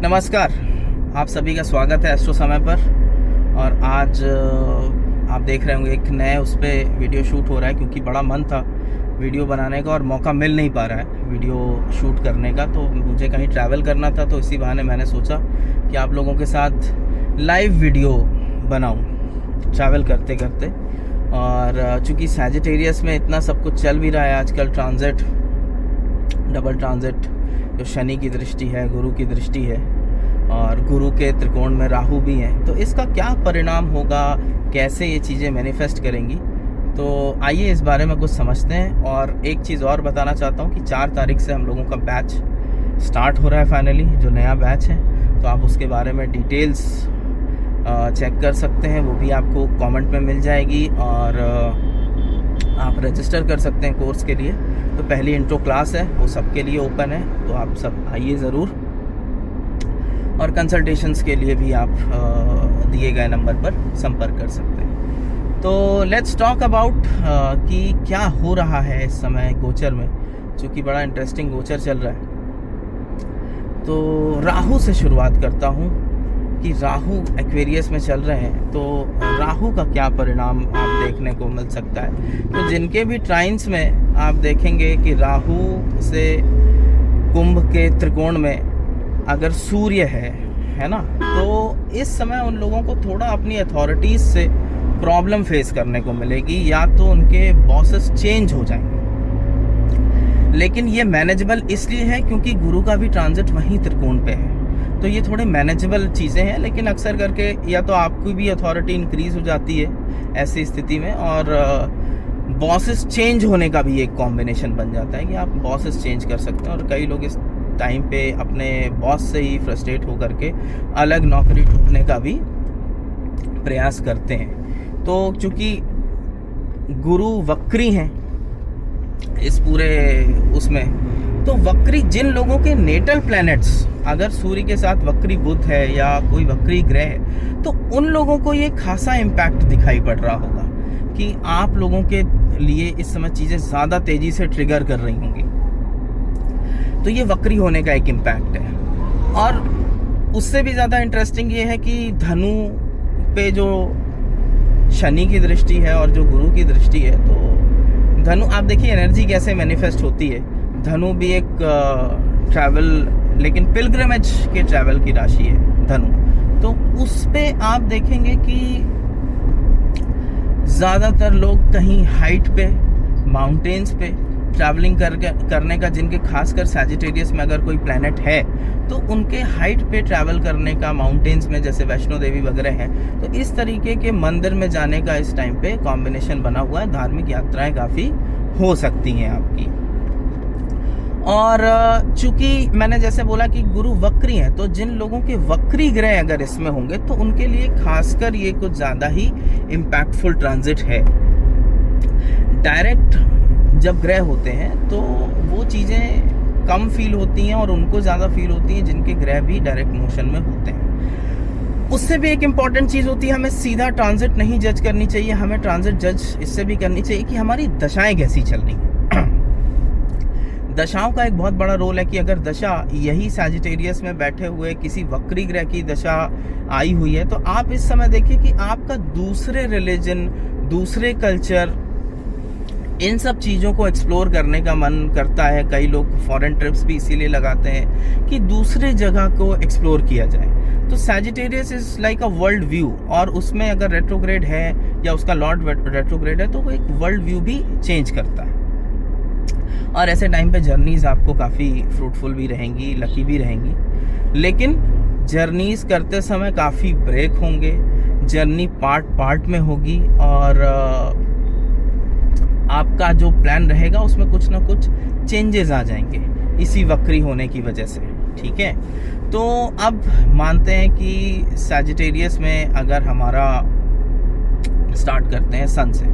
नमस्कार, आप सभी का स्वागत है एस्ट्रो समय पर। और आज आप देख रहे होंगे एक नए उस पर वीडियो शूट हो रहा है, क्योंकि बड़ा मन था वीडियो बनाने का और मौका मिल नहीं पा रहा है वीडियो शूट करने का। तो मुझे कहीं ट्रैवल करना था, तो इसी बहाने मैंने सोचा कि आप लोगों के साथ लाइव वीडियो बनाऊं ट्रैवल करते करते। और चूँकि सैजिटेरियस में इतना सब कुछ चल भी रहा है आजकल, ट्रांजिट, डबल ट्रांजिट, जो शनि की दृष्टि है, गुरु की दृष्टि है, और गुरु के त्रिकोण में राहु भी हैं, तो इसका क्या परिणाम होगा, कैसे ये चीज़ें मैनिफेस्ट करेंगी। तो आइए इस बारे में कुछ समझते हैं। और एक चीज़ और बताना चाहता हूँ कि 4 तारीख से हम लोगों का बैच स्टार्ट हो रहा है फाइनली, जो नया बैच है। तो आप उसके बारे में डिटेल्स चेक कर सकते हैं, वो भी आपको कमेंट में मिल जाएगी। और आप रजिस्टर कर सकते हैं कोर्स के लिए। तो पहली इंट्रो क्लास है, वो सबके लिए ओपन है, तो आप सब आइए ज़रूर। और कंसल्टेशंस के लिए भी आप दिए गए नंबर पर संपर्क कर सकते हैं। तो लेट्स टॉक अबाउट कि क्या हो रहा है इस समय गोचर में, चूँकि बड़ा इंटरेस्टिंग गोचर चल रहा है। तो राहु से शुरुआत करता हूँ कि राहु एक्वेरियस में चल रहे हैं, तो राहु का क्या परिणाम आप देखने को मिल सकता है। तो जिनके भी ट्राइन्स में आप देखेंगे कि राहु से कुंभ के त्रिकोण में अगर सूर्य है ना, तो इस समय उन लोगों को थोड़ा अपनी अथॉरिटीज़ से प्रॉब्लम फेस करने को मिलेगी, या तो उनके बॉसेस चेंज हो जाएंगे। लेकिन ये मैनेजेबल इसलिए है क्योंकि गुरु का भी ट्रांजिट वहीं त्रिकोण पे है, तो ये थोड़े मैनेजेबल चीज़ें हैं। लेकिन अक्सर करके या तो आपकी भी अथॉरिटी इंक्रीज हो जाती है ऐसी स्थिति में, और बॉसेस चेंज होने का भी एक कॉम्बिनेशन बन जाता है कि आप बॉसेस चेंज कर सकते हैं। और कई लोग इस टाइम पे अपने बॉस से ही फ्रस्ट्रेट होकर के अलग नौकरी ढूंढने का भी प्रयास करते हैं। तो चूँकि गुरु वक्री हैं इस पूरे उसमें, तो वक्री जिन लोगों के नेटल प्लैनेट्स, अगर सूर्य के साथ वक्री बुध है या कोई वक्री ग्रह है, तो उन लोगों को ये खासा इम्पैक्ट दिखाई पड़ रहा होगा कि आप लोगों के लिए इस समय चीज़ें ज़्यादा तेज़ी से ट्रिगर कर रही होंगी। तो ये वक्री होने का एक इम्पैक्ट है। और उससे भी ज़्यादा इंटरेस्टिंग ये है कि धनु पे जो शनि की दृष्टि है और जो गुरु की दृष्टि है, तो धनु, आप देखिए एनर्जी कैसे मैनिफेस्ट होती है। धनु भी एक ट्रैवल, लेकिन पिलग्रिमेज के ट्रैवल की राशि है धनु। तो उस पे आप देखेंगे कि ज़्यादातर लोग कहीं हाइट पे, माउंटेन्स पे ट्रैवलिंग करने का, जिनके खासकर सैजिटेरियस में अगर कोई प्लैनेट है तो उनके हाइट पे ट्रैवल करने का, माउंटेन्स में जैसे वैष्णो देवी वगैरह है, तो इस तरीके के मंदिर में जाने का इस टाइम पे कॉम्बिनेशन बना हुआ है। धार्मिक यात्राएं काफ़ी हो सकती हैं आपकी। और चूंकि मैंने जैसे बोला कि गुरु वक्री हैं, तो जिन लोगों के वक्री ग्रह अगर इसमें होंगे तो उनके लिए खासकर ये कुछ ज़्यादा ही इम्पैक्टफुल ट्रांजिट है। डायरेक्ट जब ग्रह होते हैं तो वो चीज़ें कम फील होती हैं और उनको ज़्यादा फील होती हैं जिनके ग्रह भी डायरेक्ट मोशन में होते हैं। उससे भी एक इम्पॉर्टेंट चीज़ होती है, हमें सीधा ट्रांजिट नहीं जज करनी चाहिए, हमें ट्रांजिट जज इससे भी करनी चाहिए कि हमारी दशाएं कैसी चल रही हैं। दशाओं का एक बहुत बड़ा रोल है कि अगर दशा यही सैजिटेरियस में बैठे हुए किसी वक्री ग्रह की दशा आई हुई है, तो आप इस समय देखिए कि आपका दूसरे रिलीजन, दूसरे कल्चर, इन सब चीज़ों को एक्सप्लोर करने का मन करता है। कई लोग फॉरेन ट्रिप्स भी इसीलिए लगाते हैं कि दूसरे जगह को एक्सप्लोर किया जाए। तो Sagittarius is like a world view, और उसमें अगर रेट्रोग्रेड है या उसका लॉर्ड रेट्रोग्रेड है, तो वो एक वर्ल्ड व्यू भी चेंज करता है। और ऐसे टाइम पे जर्नीज़ आपको काफ़ी फ्रूटफुल भी रहेंगी, लकी भी रहेंगी। लेकिन जर्नीज़ करते समय काफ़ी ब्रेक होंगे, जर्नी पार्ट पार्ट में होगी, और आपका जो प्लान रहेगा उसमें कुछ ना कुछ चेंजेस आ जाएंगे इसी वक्री होने की वजह से। ठीक है, तो अब मानते हैं कि सैजिटेरियस में अगर हमारा स्टार्ट करते हैं सन से,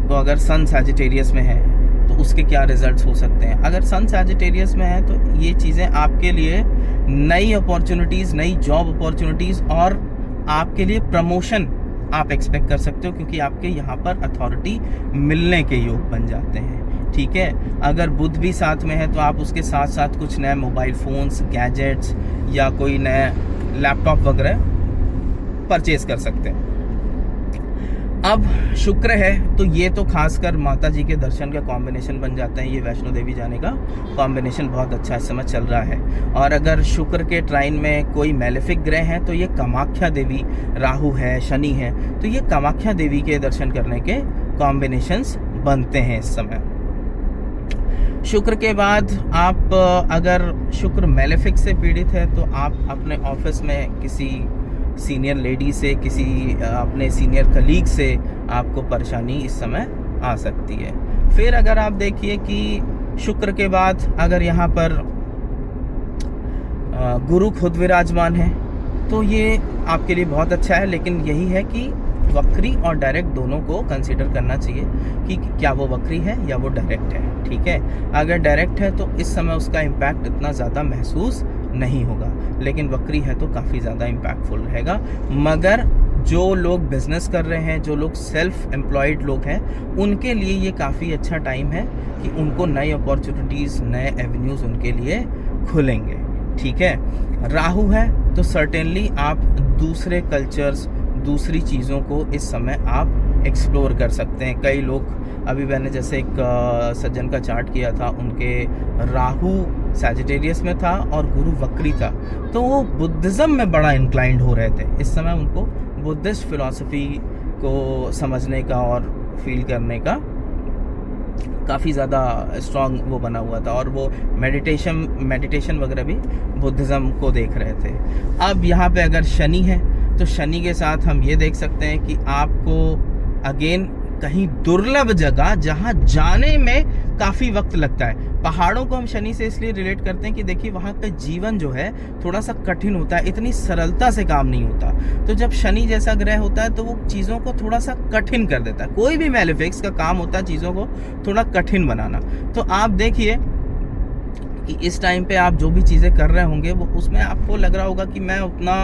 तो अगर सन सैजिटेरियस में है तो उसके क्या रिजल्ट्स हो सकते हैं। अगर सन सैजिटेरियस में है तो ये चीज़ें आपके लिए नई अपॉर्चुनिटीज़, नई जॉब अपॉर्चुनिटीज़ और आपके लिए प्रमोशन आप एक्सपेक्ट कर सकते हो, क्योंकि आपके यहाँ पर अथॉरिटी मिलने के योग बन जाते हैं। ठीक है। अगर बुध भी साथ में है तो आप उसके साथ साथ कुछ नए मोबाइल फ़ोन्स, गैजेट्स या कोई नया लैपटॉप वगैरह परचेज कर सकते हैं। अब शुक्र है तो ये तो खासकर माता जी के दर्शन का कॉम्बिनेशन बन जाता है। ये वैष्णो देवी जाने का कॉम्बिनेशन बहुत अच्छा इस समय चल रहा है। और अगर शुक्र के ट्राइन में कोई मेलेफिक ग्रह है तो ये कामाख्या देवी, राहु है, शनि है, तो ये कामाख्या देवी के दर्शन करने के कॉम्बिनेशंस बनते हैं इस समय। शुक्र के बाद आप अगर शुक्र मेलेफिक से पीड़ित है तो आप अपने ऑफिस में किसी सीनियर लेडी से, किसी अपने सीनियर कलीग से आपको परेशानी इस समय आ सकती है। फिर अगर आप देखिए कि शुक्र के बाद अगर यहाँ पर गुरु खुद विराजमान है तो ये आपके लिए बहुत अच्छा है। लेकिन यही है कि वक्री और डायरेक्ट दोनों को कंसीडर करना चाहिए कि क्या वो वक्री है या वो डायरेक्ट है, ठीक है। अगर डायरेक्ट है तो इस समय उसका इम्पैक्ट इतना ज़्यादा महसूस नहीं होगा, लेकिन वक्री है तो काफ़ी ज़्यादा इम्पैक्टफुल रहेगा। मगर जो लोग बिजनेस कर रहे हैं, जो लोग सेल्फ एम्प्लॉयड लोग हैं, उनके लिए ये काफ़ी अच्छा टाइम है कि उनको नई अपॉर्चुनिटीज़, नए एवेन्यूज़ उनके लिए खुलेंगे, ठीक है। राहु है तो सर्टेनली आप दूसरे कल्चर्स, दूसरी चीज़ों को इस समय आप एक्सप्लोर कर सकते हैं। कई लोग, अभी मैंने जैसे एक सज्जन का चार्ट किया था, उनके राहु सैजिटेरियस में था और गुरु वक्री था, तो वो बुद्धिज़्म में बड़ा इंक्लाइंड हो रहे थे। इस समय उनको बुद्धिस्ट फिलॉसफी को समझने का और फील करने का काफ़ी ज़्यादा स्ट्रॉन्ग वो बना हुआ था, और वो मेडिटेशन वगैरह भी बुद्धिज़्म को देख रहे थे। अब यहाँ पे अगर शनि है तो शनि के साथ हम ये देख सकते हैं कि आपको अगेन कहीं दुर्लभ जगह जहाँ जाने में काफ़ी वक्त लगता है। पहाड़ों को हम शनि से इसलिए रिलेट करते हैं कि देखिए वहाँ पे जीवन जो है थोड़ा सा कठिन होता है, इतनी सरलता से काम नहीं होता। तो जब शनि जैसा ग्रह होता है तो वो चीज़ों को थोड़ा सा कठिन कर देता है। कोई भी मेलेफिक्स का काम होता है चीज़ों को थोड़ा कठिन बनाना। तो आप देखिए कि इस टाइम पे आप जो भी चीज़ें कर रहे होंगे वो उसमें आपको लग रहा होगा कि मैं उतना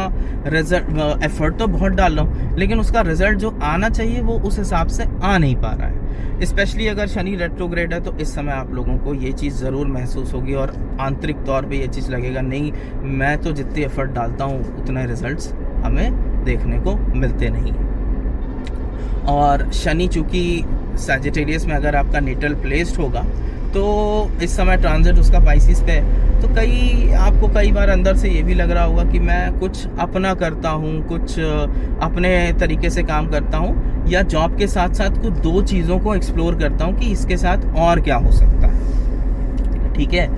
रिजल्ट एफर्ट तो बहुत डाल रहा हूँ, लेकिन उसका रिजल्ट जो आना चाहिए वो उस हिसाब से आ नहीं पा रहा है। स्पेशली अगर शनि रेट्रोग्रेड है तो इस समय आप लोगों को ये चीज़ ज़रूर महसूस होगी और आंतरिक तौर पे ये चीज़ लगेगा, नहीं मैं तो जितनी एफर्ट डालता हूँ उतने रिजल्ट्स हमें देखने को मिलते नहीं। और शनि चूँकि सैजिटेरियस में अगर आपका नेटल प्लेस्ड होगा तो इस समय ट्रांजिट उसका पाइसिस पे है, तो आपको कई बार अंदर से ये भी लग रहा होगा कि मैं कुछ अपना करता हूँ, कुछ अपने तरीके से काम करता हूँ, या जॉब के साथ साथ कुछ दो चीज़ों को एक्सप्लोर करता हूँ कि इसके साथ और क्या हो सकता है, ठीक है।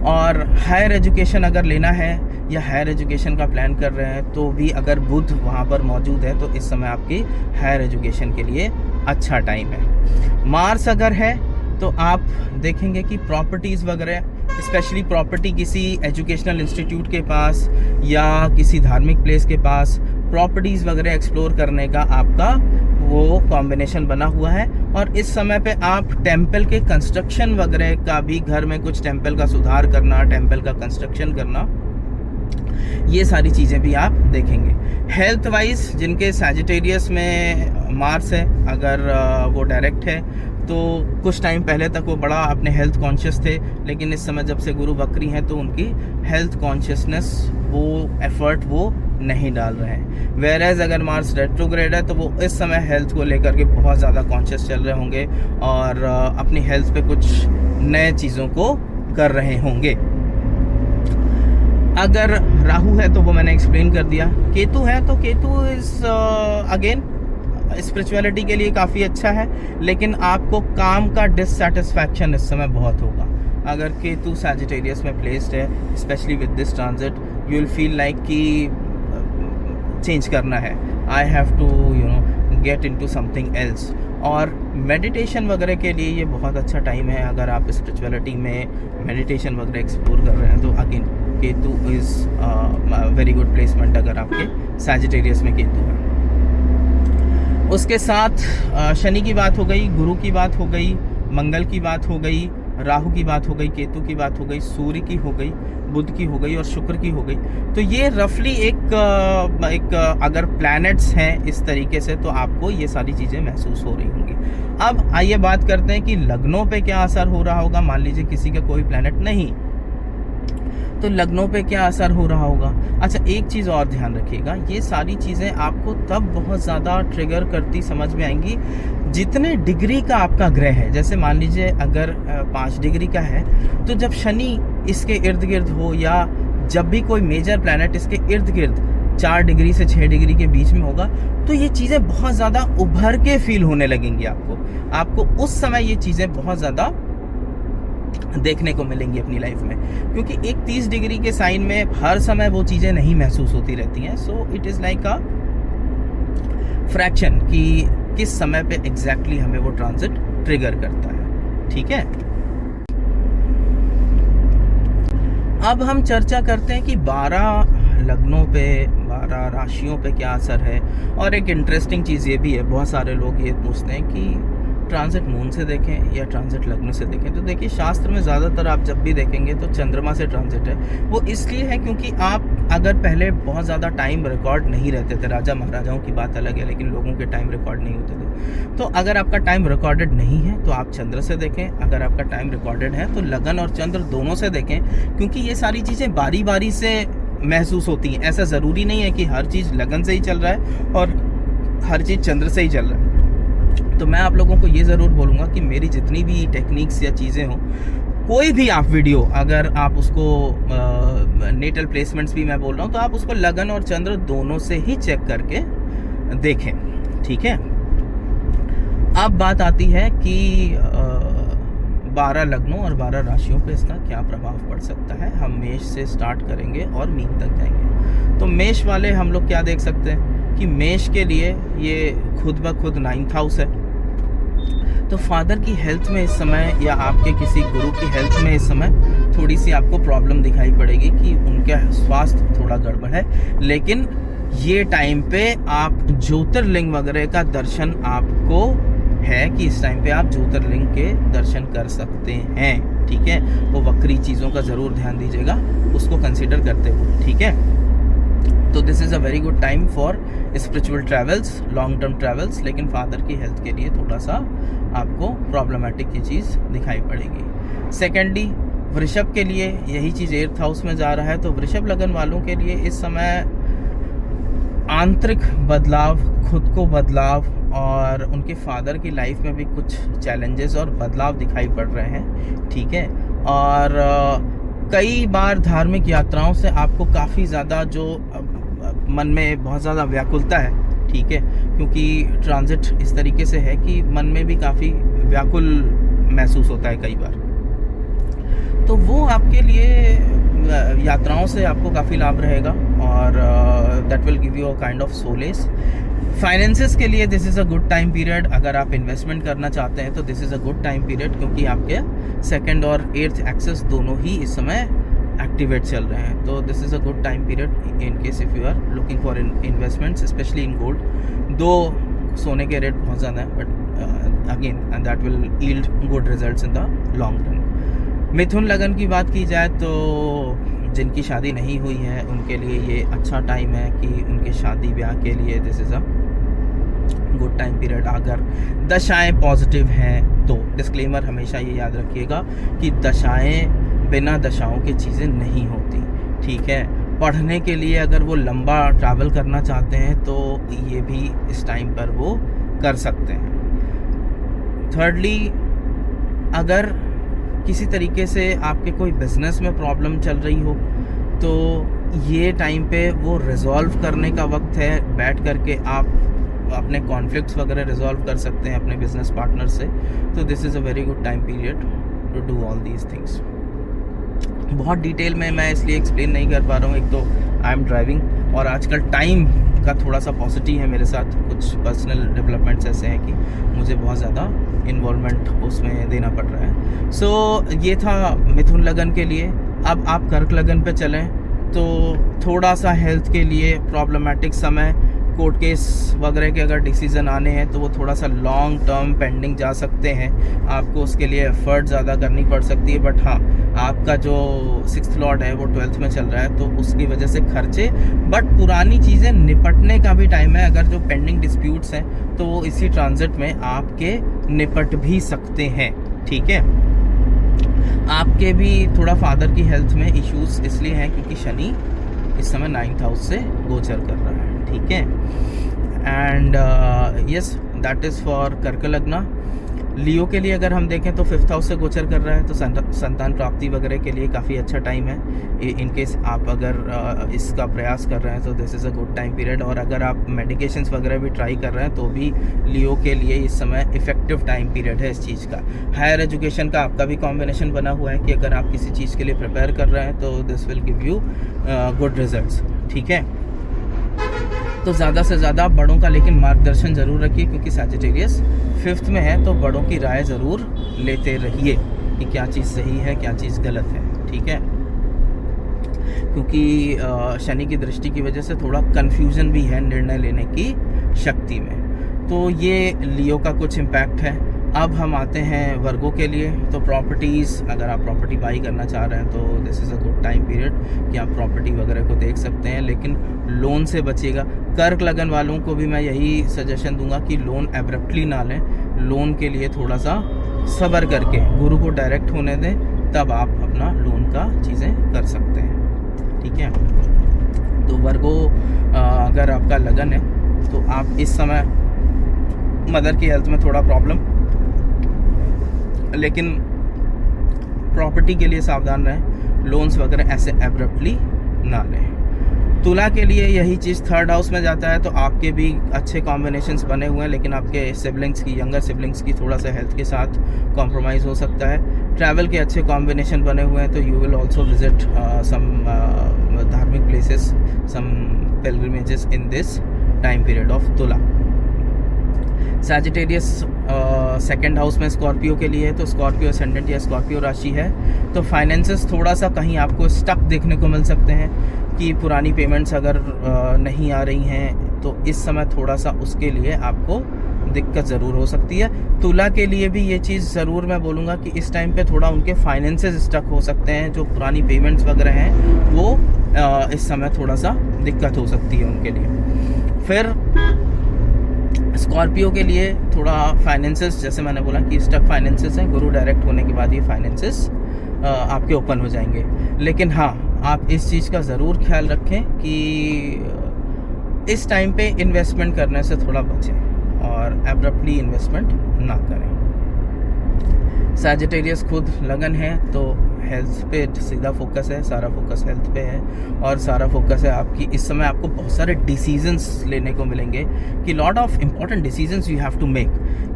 और हायर एजुकेशन अगर लेना है या हायर एजुकेशन का प्लान कर रहे हैं तो भी अगर बुध वहाँ पर मौजूद है तो इस समय आपकी हायर एजुकेशन के लिए अच्छा टाइम है। मार्स अगर है तो आप देखेंगे कि प्रॉपर्टीज़ वगैरह, स्पेशली प्रॉपर्टी किसी एजुकेशनल इंस्टीट्यूट के पास या किसी धार्मिक प्लेस के पास प्रॉपर्टीज़ वगैरह एक्सप्लोर करने का आपका वो कॉम्बिनेशन बना हुआ है। और इस समय पे आप टेम्पल के कंस्ट्रक्शन वगैरह का भी, घर में कुछ टेम्पल का सुधार करना, टेम्पल का कंस्ट्रक्शन करना, ये सारी चीज़ें भी आप देखेंगे। हेल्थ वाइज जिनके सैजिटेरियस में मार्स है, अगर वो डायरेक्ट है तो कुछ टाइम पहले तक वो बड़ा अपने हेल्थ कॉन्शियस थे, लेकिन इस समय जब से गुरु वक्री हैं तो उनकी हेल्थ कॉन्शियसनेस, वो एफर्ट वो नहीं डाल रहे हैं। वेयरएज अगर मार्स रेट्रोग्रेड है तो वो इस समय हेल्थ को लेकर के बहुत ज़्यादा कॉन्शियस चल रहे होंगे और अपनी हेल्थ पे कुछ नए चीज़ों को कर रहे होंगे। अगर राहु है तो वो मैंने एक्सप्लेन कर दिया। केतु है तो केतु इज़ अगेन स्पिरिचुअलिटी के लिए काफ़ी अच्छा है, लेकिन आपको काम का डिससेटिस्फैक्शन इस समय बहुत होगा। अगर केतु सैजिटेरियस में प्लेस्ड है, specially with this transit, you will feel like कि चेंज करना है, I have to get into something else. और मेडिटेशन वगैरह के लिए ये बहुत अच्छा टाइम है। अगर आप स्पिरिचुअलिटी में मेडिटेशन वगैरह एक्सप्लोर कर रहे हैं तो again Ketu is very good placement अगर आपके सैजिटेरियस में केतु है। उसके साथ शनि की बात हो गई, गुरु की बात हो गई, मंगल की बात हो गई, राहु की बात हो गई, केतु की बात हो गई, सूर्य की हो गई, बुध की हो गई और शुक्र की हो गई। तो ये रफली एक अगर प्लैनेट्स हैं इस तरीके से, तो आपको ये सारी चीज़ें महसूस हो रही होंगी। अब आइए बात करते हैं कि लग्नों पे क्या असर हो रहा होगा। मान लीजिए किसी का कोई प्लैनेट नहीं, तो लग्नों पे क्या असर हो रहा होगा। अच्छा, एक चीज़ और ध्यान रखिएगा, ये सारी चीज़ें आपको तब बहुत ज़्यादा ट्रिगर करती समझ में आएंगी जितने डिग्री का आपका ग्रह है। जैसे मान लीजिए अगर 5 डिग्री का है, तो जब शनि इसके इर्द गिर्द हो, या जब भी कोई मेजर प्लैनेट इसके इर्द गिर्द 4 डिग्री से 6 डिग्री के बीच में होगा, तो ये चीज़ें बहुत ज़्यादा उभर के फील होने लगेंगी आपको उस समय ये चीज़ें बहुत ज़्यादा देखने को मिलेंगी अपनी लाइफ में, क्योंकि एक 30 डिग्री के साइन में हर समय वो चीज़ें नहीं महसूस होती रहती हैं। So it is like a fraction कि किस समय पे एग्जैक्टली हमें वो ट्रांजिट ट्रिगर करता है। ठीक है, अब हम चर्चा करते हैं कि 12 लग्नों पे, 12 राशियों पे क्या असर है। और एक इंटरेस्टिंग चीज़ ये भी है, बहुत सारे लोग ये पूछते हैं कि ट्रांजिट मून से देखें या ट्रांजिट लग्न से देखें। तो देखिए, शास्त्र में ज़्यादातर आप जब भी देखेंगे तो चंद्रमा से ट्रांजिट है। वो इसलिए है क्योंकि आप अगर पहले बहुत ज़्यादा टाइम रिकॉर्ड नहीं रहते थे, राजा महाराजाओं की बात अलग है, लेकिन लोगों के टाइम रिकॉर्ड नहीं होते थे। तो अगर आपका टाइम रिकॉर्डेड नहीं है तो आप चंद्र से देखें, अगर आपका टाइम रिकॉर्डेड है तो लगन और चंद्र दोनों से देखें, क्योंकि ये सारी चीज़ें बारी बारी से महसूस होती हैं। ऐसा ज़रूरी नहीं है कि हर चीज़ लगन से ही चल रहा है और हर चीज़ चंद्र से ही चल रहा है। तो मैं आप लोगों को ये ज़रूर बोलूँगा कि मेरी जितनी भी टेक्निक्स या चीज़ें हों, कोई भी आप वीडियो अगर आप उसको नेटल प्लेसमेंट्स भी मैं बोल रहा हूँ, तो आप उसको लगन और चंद्र दोनों से ही चेक करके देखें। ठीक है, अब बात आती है कि 12 लग्नों और 12 राशियों पे इसका क्या प्रभाव पड़ सकता है। हम मेष से स्टार्ट करेंगे और मीन तक जाएंगे। तो मेष वाले हम लोग क्या देख सकते हैं कि मेष के लिए ये खुद ब खुद 9th हाउस है। तो फादर की हेल्थ में इस समय, या आपके किसी गुरु की हेल्थ में इस समय थोड़ी सी आपको प्रॉब्लम दिखाई पड़ेगी कि उनका स्वास्थ्य थोड़ा गड़बड़ है। लेकिन ये टाइम पे आप ज्योतिर्लिंग वगैरह का दर्शन आपको है कि इस टाइम पे आप ज्योतिर्लिंग के दर्शन कर सकते हैं। ठीक है, वो वक्री चीज़ों का ज़रूर ध्यान दीजिएगा, उसको कंसिडर करते हुए। ठीक है, तो this is a very good time for spiritual travels, long term travels. लेकिन फादर की हेल्थ के लिए थोड़ा सा आपको प्रॉब्लमेटिक ये चीज़ दिखाई पड़ेगी। सेकेंडली, वृषभ के लिए यही चीज़ 8th हाउस में जा रहा है। तो वृषभ लगन वालों के लिए इस समय आंतरिक बदलाव, खुद को बदलाव, और उनके फादर की लाइफ में भी कुछ चैलेंजेस और बदलाव दिखाई पड़ रहे हैं। ठीक है, और कई बार धार्मिक यात्राओं से आपको काफ़ी ज़्यादा जो मन में बहुत ज़्यादा व्याकुलता है। ठीक है, क्योंकि ट्रांजिट इस तरीके से है कि मन में भी काफ़ी व्याकुल महसूस होता है कई बार। तो वो आपके लिए यात्राओं से आपको काफ़ी लाभ रहेगा, और that will give you a kind of solace. Finances के लिए this is a good time period. अगर आप इन्वेस्टमेंट करना चाहते हैं तो this is a good time period, क्योंकि आपके 2nd और 8th एक्सेस दोनों ही इस समय एक्टिवेट चल रहे हैं। तो this is a good time period in case if you are looking for investments, especially in gold. Though सोने के रेट बहुत ज़्यादा है, but again and that will yield good results in the long run. मिथुन लगन की बात की जाए तो जिनकी शादी नहीं हुई है उनके लिए ये अच्छा टाइम है कि उनके शादी ब्याह के लिए this is a good time period. अगर दशाएं पॉजिटिव हैं तो डिस्क्लेमर हमेशा ये याद रखिएगा कि दशाएं बिना दशाओं की चीज़ें नहीं होती। ठीक है, पढ़ने के लिए अगर वो लंबा ट्रैवल करना चाहते हैं तो ये भी इस टाइम पर वो कर सकते हैं। थर्डली, अगर किसी तरीके से आपके कोई बिजनेस में प्रॉब्लम चल रही हो तो ये टाइम पे वो रिजॉल्व करने का वक्त है। बैठ करके आप अपने कॉन्फ्लिक्ट्स वगैरह रिजॉल्व कर सकते हैं अपने बिजनेस पार्टनर से। तो this is a very good time period to do all these things. बहुत डिटेल में मैं इसलिए एक्सप्लेन नहीं कर पा रहा हूँ, एक तो आई एम ड्राइविंग और आजकल टाइम का थोड़ा सा पॉजिटिव है मेरे साथ। कुछ पर्सनल डेवलपमेंट्स ऐसे हैं कि मुझे बहुत ज़्यादा इन्वॉल्वमेंट उसमें देना पड़ रहा है। सो ये था मिथुन लगन के लिए। अब आप कर्क लगन पे चलें तो थोड़ा सा हेल्थ के लिए प्रॉब्लमेटिक समय कोर्ट केस वगैरह के अगर डिसीज़न आने हैं तो वो थोड़ा सा लॉन्ग टर्म पेंडिंग जा सकते हैं, आपको उसके लिए एफर्ट ज़्यादा करनी पड़ सकती है। बट हाँ, आपका जो 6th लॉर्ड है वो 12th में चल रहा है, तो उसकी वजह से खर्चे, बट पुरानी चीज़ें निपटने का भी टाइम है। अगर जो पेंडिंग डिस्प्यूट्स हैं तो वो इसी ट्रांजिट में आपके निपट भी सकते हैं, ठीक है। आपके भी थोड़ा फादर की हेल्थ में इश्यूज इसलिए हैं क्योंकि शनि इस समय 9th हाउस से गोचर कर रहा है, ठीक है। And yes, that is for कर्क लग्न। लियो के लिए अगर हम देखें तो 5th हाउस से गोचर कर रहा है, तो संतान प्राप्ति वगैरह के लिए काफ़ी अच्छा टाइम है। इन केस आप अगर इसका प्रयास कर रहे हैं तो this is a good time period. और अगर आप मेडिकेशंस वगैरह भी ट्राई कर रहे हैं तो भी लियो के लिए इस समय इफेक्टिव टाइम पीरियड है इस चीज़ का। हायर एजुकेशन का आपका भी कॉम्बिनेशन बना हुआ है कि अगर आप किसी चीज़ के लिए प्रिपेयर कर रहे हैं तो this will give you good results, ठीक है। तो ज़्यादा से ज़्यादा बड़ों का लेकिन मार्गदर्शन ज़रूर रखिए, क्योंकि सैजिटेरियस 5th में है, तो बड़ों की राय ज़रूर लेते रहिए कि क्या चीज़ सही है क्या चीज़ गलत है, ठीक है। क्योंकि शनि की दृष्टि की वजह से थोड़ा कन्फ्यूज़न भी है निर्णय लेने की शक्ति में। तो ये लियो का कुछ इम्पैक्ट है। अब हम आते हैं वर्गों के लिए। तो प्रॉपर्टीज़, अगर आप प्रॉपर्टी बाई करना चाह रहे हैं तो this is a good time period कि आप प्रॉपर्टी वगैरह को देख सकते हैं, लेकिन लोन से बचिएगा। कर्क लगन वालों को भी मैं यही सजेशन दूंगा कि लोन एब्रप्टली ना लें। लोन के लिए थोड़ा सा सब्र करके गुरु को डायरेक्ट होने दें, तब आप अपना लोन का चीज़ें कर सकते हैं, ठीक है। तो वर्गो, अगर आपका लगन है तो आप इस समय मदर की हेल्थ में थोड़ा प्रॉब्लम, लेकिन प्रॉपर्टी के लिए सावधान रहें, लोन्स वगैरह ऐसे एब्रप्टली ना लें। तुला के लिए यही चीज़ 3rd हाउस में जाता है, तो आपके भी अच्छे कॉम्बिनेशंस बने हुए हैं, लेकिन आपके सिबलिंग्स की, यंगर सिबलिंग्स की थोड़ा सा हेल्थ के साथ कॉम्प्रोमाइज़ हो सकता है। ट्रैवल के अच्छे कॉम्बिनेशन बने हुए हैं, तो you will also visit some धार्मिक places, some pilgrimages in this time period of तुला। सैजिटेरियस 2nd हाउस में स्कॉर्पियो के लिए है, तो स्कॉर्पियो असेंडेंट या स्कॉर्पियो राशि है, तो फाइनेंसेस थोड़ा सा कहीं आपको स्टक देखने को मिल सकते हैं कि पुरानी पेमेंट्स अगर नहीं आ रही हैं तो इस समय थोड़ा सा उसके लिए आपको दिक्कत ज़रूर हो सकती है। तुला के लिए भी ये चीज़ ज़रूर मैं बोलूँगा कि इस टाइम पे थोड़ा उनके फाइनेंसेस स्टक हो सकते हैं, जो पुरानी पेमेंट्स वगैरह हैं वो इस समय थोड़ा सा दिक्कत हो सकती है उनके लिए। फिर स्कॉर्पियो के लिए थोड़ा फाइनेंसेस, जैसे मैंने बोला कि स्टक फाइनेंसेस हैं, गुरु डायरेक्ट होने के बाद ये फाइनेंसेस आपके ओपन हो जाएंगे। लेकिन हाँ, आप इस चीज़ का ज़रूर ख्याल रखें कि इस टाइम पे इन्वेस्टमेंट करने से थोड़ा बचें और एब्रप्टली इन्वेस्टमेंट ना करें। सैजिटेरियस खुद लगन है, तो हेल्थ पे सीधा फोकस है, सारा फोकस हेल्थ पे है और सारा फोकस है आपकी। इस समय आपको बहुत सारे डिसीजंस लेने को मिलेंगे कि lot of important decisions you have to make,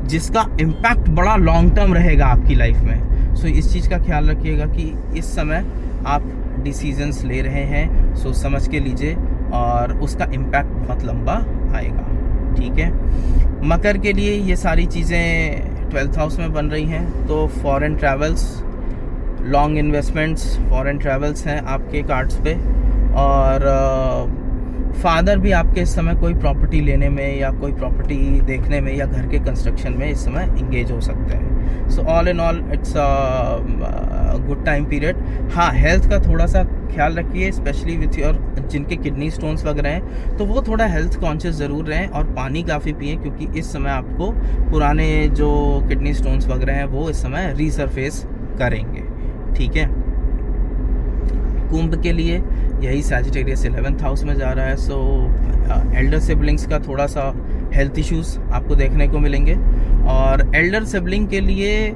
जिसका इम्पैक्ट बड़ा लॉन्ग टर्म रहेगा आपकी लाइफ में। सो इस चीज़ का ख्याल रखिएगा कि इस समय आप डिसीजंस ले रहे हैं, सोच समझ के लीजिए और उसका इम्पैक्ट बहुत लंबा आएगा, ठीक है। मकर के लिए ये सारी चीज़ें 12th हाउस में बन रही हैं, तो foreign travels, long investments, foreign travels हैं आपके कार्ड्स पे। और फादर भी आपके इस समय कोई प्रॉपर्टी लेने में या कोई प्रॉपर्टी देखने में या घर के कंस्ट्रक्शन में इस समय इंगेज हो सकते हैं। So all in all it's good time period. हाँ, हेल्थ का थोड़ा सा ख्याल रखिए, स्पेशली विथ योर जिनके किडनी स्टोन्स वगैरह हैं, तो वो थोड़ा हेल्थ कॉन्शियस ज़रूर रहें और पानी काफ़ी पिएं, क्योंकि इस समय आपको पुराने जो किडनी स्टोन्स वगैरह हैं वो इस समय रीसरफेस करेंगे, ठीक है। कुंभ के लिए यही सैजिटेरियस 11th हाउस में जा रहा है, सो एल्डर सिबलिंग्स का थोड़ा सा हेल्थ इश्यूज आपको देखने को मिलेंगे। और एल्डर सिबलिंग के लिए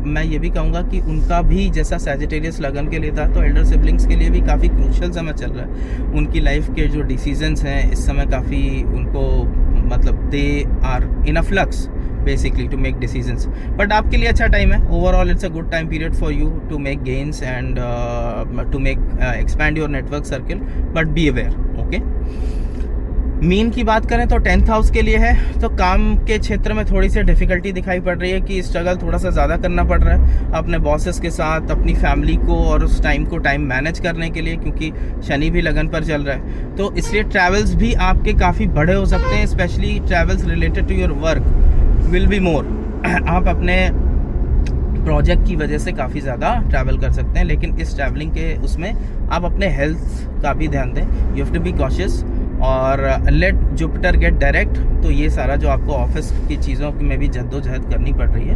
मैं ये भी कहूँगा कि उनका भी जैसा सैजिटेरियस लगन के लिए था, तो एल्डर सिबलिंग्स के लिए भी काफ़ी क्रूशल समय चल रहा है। उनकी लाइफ के जो डिसीजंस हैं इस समय काफ़ी उनको, मतलब they are in a flux basically to make decisions, but आपके लिए अच्छा टाइम है। overall it's a good time period for you to make gains and to make expand your network circle, but be aware, okay। Mean की बात करें तो 10th house के लिए है, तो काम के क्षेत्र में थोड़ी सी डिफ़िकल्टी दिखाई पड़ रही है कि स्ट्रगल थोड़ा सा ज़्यादा करना पड़ रहा है अपने बॉसेस के साथ, अपनी फैमिली को और उस टाइम को मैनेज करने के लिए, क्योंकि शनि भी लगन पर चल रहा है। तो इसलिए ट्रैवल्स भी आपके काफ़ी बड़े हो सकते हैं, specially travels related to your work will be more. आप अपने प्रोजेक्ट की वजह से काफ़ी ज़्यादा ट्रैवल कर सकते हैं, लेकिन इस ट्रैवलिंग के उसमें आप अपने हेल्थ का भी ध्यान दें। You have to be cautious और लेट जुपिटर गेट डायरेक्ट। तो ये सारा जो आपको ऑफिस की चीज़ों में भी जद्दोजहद करनी पड़ रही है,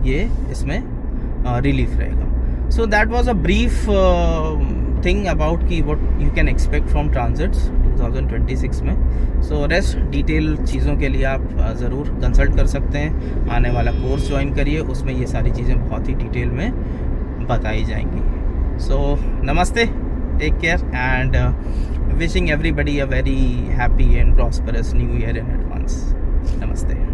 ये इसमें रिलीफ रहेगा। So that was a brief thing about कि what you can expect from transits 2026 में। सो रेस्ट डिटेल चीज़ों के लिए आप ज़रूर कंसल्ट कर सकते हैं। आने वाला कोर्स ज्वाइन करिए, उसमें ये सारी चीज़ें बहुत ही डिटेल में बताई जाएंगी। सो नमस्ते, take care, and wishing everybody a very happy and prosperous new year in advance. Namaste.